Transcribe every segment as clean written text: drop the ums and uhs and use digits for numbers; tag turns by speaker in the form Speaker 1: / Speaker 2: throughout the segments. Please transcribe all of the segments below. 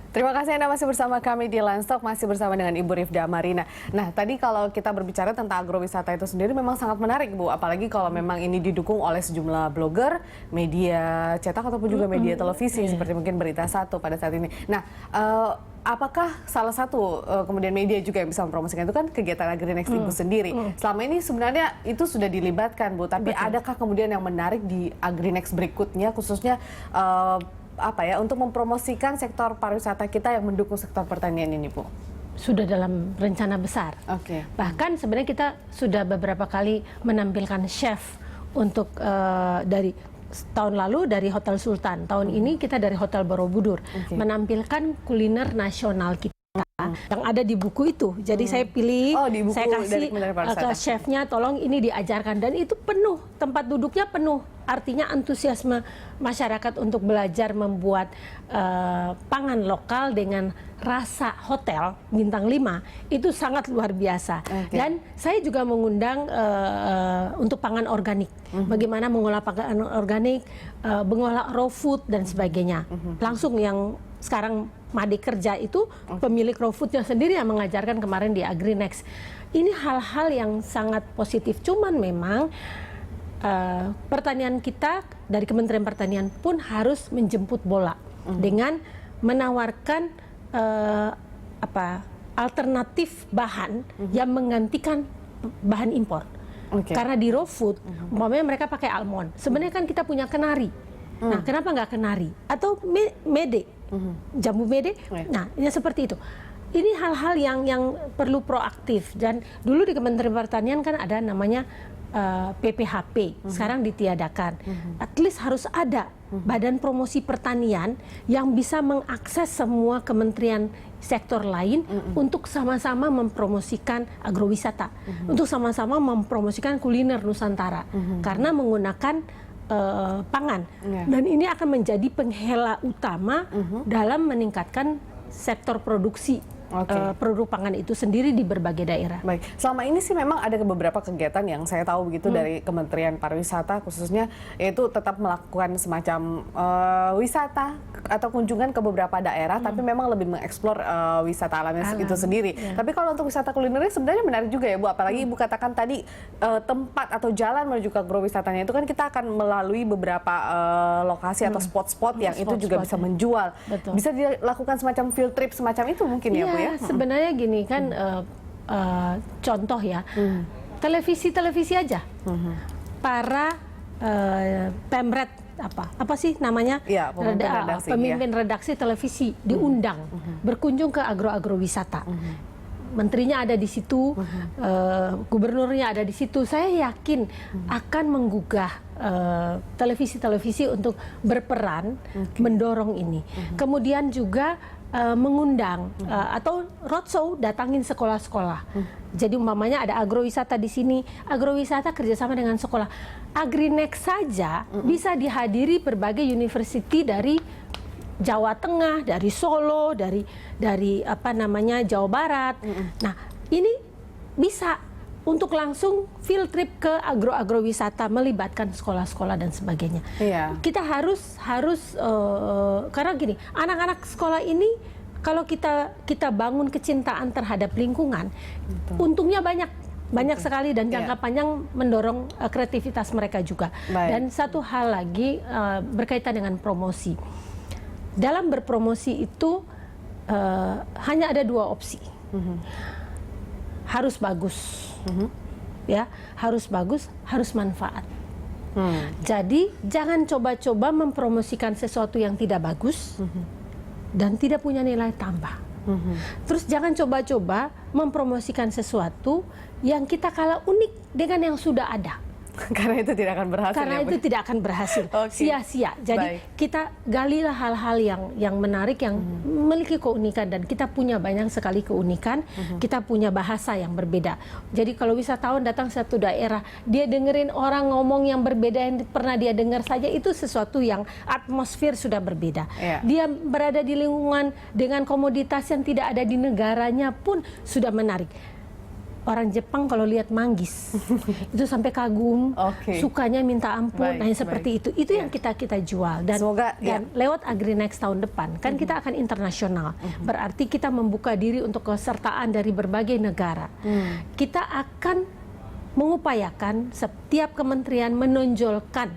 Speaker 1: Terima kasih Anda masih bersama kami di Livestock, masih bersama dengan Ibu Rifda Amarina. Nah, tadi kalau kita berbicara tentang agrowisata itu sendiri memang sangat menarik, Bu. Apalagi kalau memang ini didukung oleh sejumlah blogger, media cetak ataupun juga media televisi seperti mungkin Berita Satu pada saat ini. Nah, apakah salah satu kemudian media juga yang bisa mempromosikan itu kan kegiatan AgriNext Ibu sendiri. Selama ini sebenarnya itu sudah dilibatkan, Bu. Tapi adakah kemudian yang menarik di AgriNext berikutnya, khususnya untuk mempromosikan sektor pariwisata kita yang mendukung sektor pertanian ini, Bu?
Speaker 2: Sudah dalam rencana besar. Bahkan sebenarnya kita sudah beberapa kali menampilkan chef untuk dari tahun lalu dari Hotel Sultan. Tahun ini kita dari Hotel Borobudur menampilkan kuliner nasional kita yang ada di buku itu. Jadi saya pilih, saya kasih ke chefnya, tolong ini diajarkan, dan itu penuh, tempat duduknya penuh. Artinya antusiasme masyarakat untuk belajar membuat pangan lokal dengan rasa hotel bintang 5 itu sangat luar biasa. Dan saya juga mengundang untuk pangan organik. Bagaimana mengolah pangan organik, mengolah raw food dan sebagainya. Langsung yang sekarang Made Kerja itu pemilik raw foodnya sendiri yang mengajarkan kemarin di AgriNext. Ini hal-hal yang sangat positif. Cuman memang pertanian kita dari Kementerian Pertanian pun harus menjemput bola dengan menawarkan alternatif bahan yang menggantikan bahan impor. Karena di raw food, umpamanya mereka pakai almond. Sebenarnya kan kita punya kenari. Nah, kenapa nggak kenari? Atau mede, jambu mede? Nah, ini seperti itu. Ini hal-hal yang perlu proaktif. Dan dulu di Kementerian Pertanian kan ada namanya PPHP, sekarang ditiadakan. At least harus ada badan promosi pertanian yang bisa mengakses semua kementerian sektor lain untuk sama-sama mempromosikan agrowisata, untuk sama-sama mempromosikan kuliner Nusantara, karena menggunakan pangan. Dan ini akan menjadi penghela utama dalam meningkatkan sektor produksi produk pangan itu sendiri di berbagai daerah.
Speaker 1: Baik, selama ini sih memang ada beberapa kegiatan yang saya tahu begitu dari Kementerian Pariwisata khususnya, yaitu tetap melakukan semacam wisata atau kunjungan ke beberapa daerah, tapi memang lebih mengeksplor wisata alamnya itu sendiri. Tapi kalau untuk wisata kulinernya sebenarnya menarik juga ya, Bu. Apalagi Ibu katakan tadi tempat atau jalan menuju ke agrowisatanya itu kan kita akan melalui beberapa lokasi atau spot-spot yang itu juga bisa menjual. Bisa dilakukan semacam field trip semacam itu mungkin ya, Bu?
Speaker 2: Sebenarnya gini kan, contoh ya, televisi aja, para pemret apa sih namanya, pemimpin redaksi televisi diundang berkunjung ke agrowisata. Menterinya ada di situ, gubernurnya ada di situ. Saya yakin akan menggugah televisi-televisi untuk berperan mendorong ini. Kemudian juga mengundang atau roadshow, datangin sekolah-sekolah. Jadi umpamanya ada agrowisata di sini, agrowisata kerjasama dengan sekolah. AgriNext saja bisa dihadiri berbagai university dari Jawa Tengah, dari Solo, dari Jawa Barat. Nah, ini bisa untuk langsung field trip ke agrowisata, melibatkan sekolah-sekolah dan sebagainya. Kita harus karena gini, anak-anak sekolah ini kalau kita bangun kecintaan terhadap lingkungan, untungnya banyak sekali, dan jangka panjang mendorong kreativitas mereka juga. Dan satu hal lagi berkaitan dengan promosi. Dalam berpromosi itu hanya ada dua opsi. Harus bagus, harus bagus, harus manfaat. Jadi jangan coba-coba mempromosikan sesuatu yang tidak bagus dan tidak punya nilai tambah. Terus jangan coba-coba mempromosikan sesuatu yang kita kalah unik dengan yang sudah ada.
Speaker 1: Karena itu tidak akan berhasil.
Speaker 2: Karena itu tidak akan berhasil, sia-sia. Jadi kita galilah hal-hal yang menarik, yang memiliki keunikan, dan kita punya banyak sekali keunikan. Kita punya bahasa yang berbeda. Jadi kalau wisatawan datang satu daerah, dia dengerin orang ngomong yang berbeda yang pernah dia dengar saja, itu sesuatu yang atmosfer sudah berbeda. Dia berada di lingkungan dengan komoditas yang tidak ada di negaranya pun sudah menarik. orang Jepang kalau lihat manggis itu sampai kagum, sukanya minta ampun. Nah, yang seperti itu yang kita jual. Dan
Speaker 1: semoga
Speaker 2: dan lewat AgriNext tahun depan kan kita akan internasional. Berarti kita membuka diri untuk kesertaan dari berbagai negara. Kita akan mengupayakan setiap kementerian menonjolkan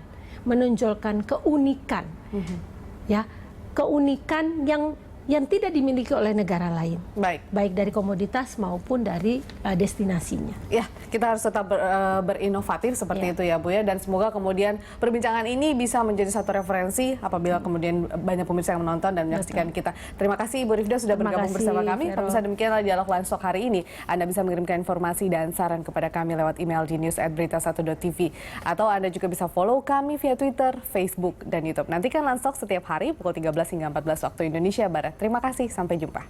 Speaker 2: keunikan, ya, keunikan yang tidak dimiliki oleh negara lain, baik dari komoditas maupun dari destinasinya.
Speaker 1: Ya, kita harus tetap berinovatif seperti itu ya Bu ya, dan semoga kemudian perbincangan ini bisa menjadi satu referensi apabila kemudian banyak pemirsa yang menonton dan menyaksikan kita. Terima kasih Ibu Rifda sudah bergabung bersama kami. Pemirsa, demikianlah dialog Livestock hari ini. Anda bisa mengirimkan informasi dan saran kepada kami lewat email di news@berita1.tv atau Anda juga bisa follow kami via Twitter, Facebook, dan YouTube. Nantikan Livestock setiap hari pukul 13 hingga 14 waktu Indonesia Barat. Terima kasih, sampai jumpa.